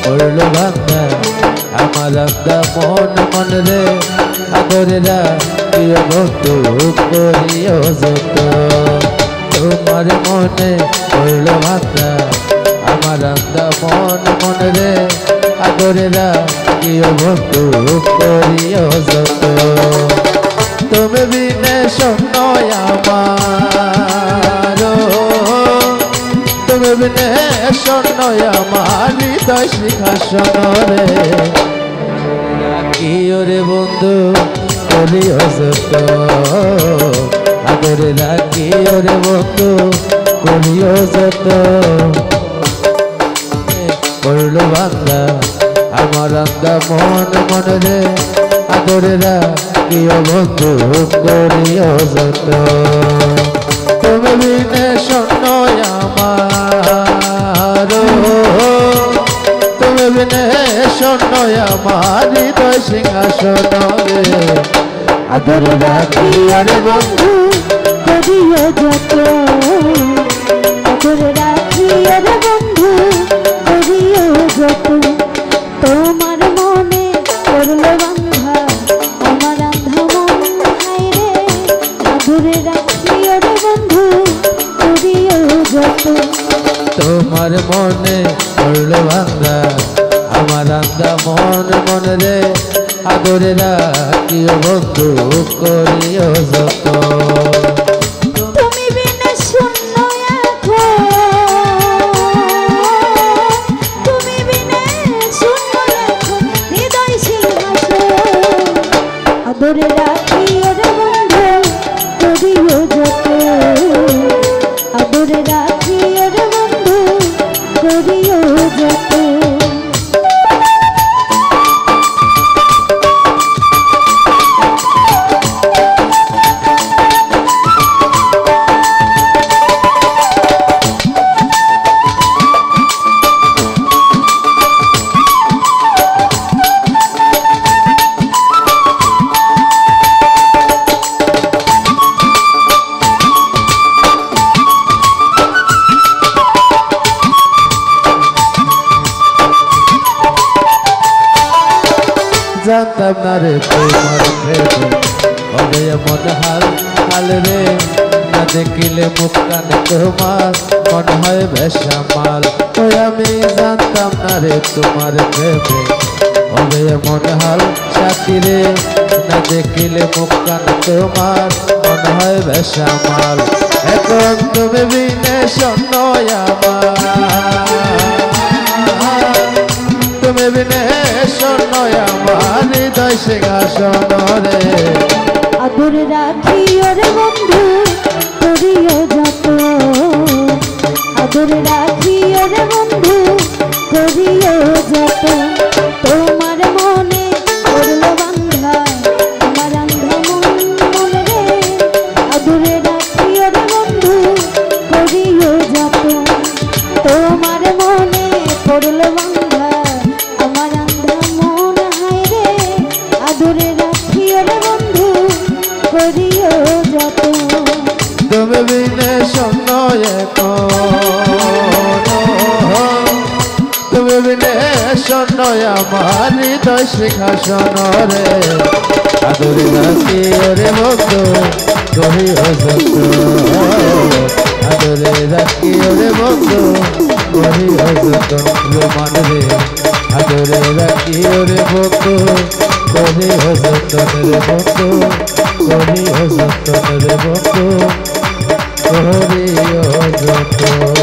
করলো ভাঙ্গা আমার আন্দা মন মন রে আদরেরা প্রিয় বন্ধু করিও যত তোমার মনে করলো ভাঙ্গা আমার আন্দা মন মন রে আদরেরা প্রিয় বন্ধু করিও যত তুমি বিনে শূন্য আমার তুমি বিনে শূন্য আমার হৃদয় সিংহাসন রে রাখিও রে বন্ধু করিও যত আদরে রাখিও রে বন্ধু করিও যত করলো বান্দা আমার আন্দা মন মন রে আদরে রাখিও বন্ধু করিও যত তুমি বিনে শূন্য আমার তুমি বিনে শূন্য আমার হৃদয় সিংহাসন রে আদরে রাখিও রে বন্ধু করিও যত আদরে রাখিও রে বন্ধু করিও যত তোমার মনে করলো বান্ধা আমার আন্ধা মন হায়রে আদরে রাখিও রে বন্ধু করিও যত তোমার মনে করলো ভাঙ্গা আমার আন্দা মন মন রে আদরে রাখিও বন্ধু করিও যত তুমি বিনে শূন্য এখন তুমি বিনে শূন্য এখন হৃদয় সিংহাসন আদরে রাখিও রে বন্ধু করিও যত আদরে রাখিও রে বন্ধু করিও যত জানতাম না রে তোমার প্রেমে হবে এমন হাল হাল রে না দেখিলে মুখ কানে তোমার মন হয় বেসামাল ওই আমি জানতাম না রে তোমার প্রেমে হবে এমন হাল সাথী রে না দেখিলে মুখ কানে তোমার মন হয় বেসামাল এখন তুমি বিনে শূন্য আমার তুমি বিনে শূন্য আমার হৃদয় সিংহাসন রে আদরে রাখিও রে বন্ধু করিও যত আদরে রাখিও রে বন্ধু করিও যত তোমার মনে করলো বান্ধা আমার আন্ধা মন মন রে আদরে রাখিও রে বন্ধু করিও যত তোমার মনে করলো বান্ধা আমার আন্ধা মন হায়রে আদরে রাখিও রে বন্ধু করিও যত তুমি বিনে শূন্য তুমি বিনে শূন্য আমার হৃদয় সিংহাসন রে আদরে রাখিও রে বন্ধু করিও যত আদরে রাখিও রে বন্ধু করিও যত রোমান রে আদরে রাখিও রে বন্ধু করিও যতন রে বন্ধু করিও যতন রে বন্ধু করিও যতন।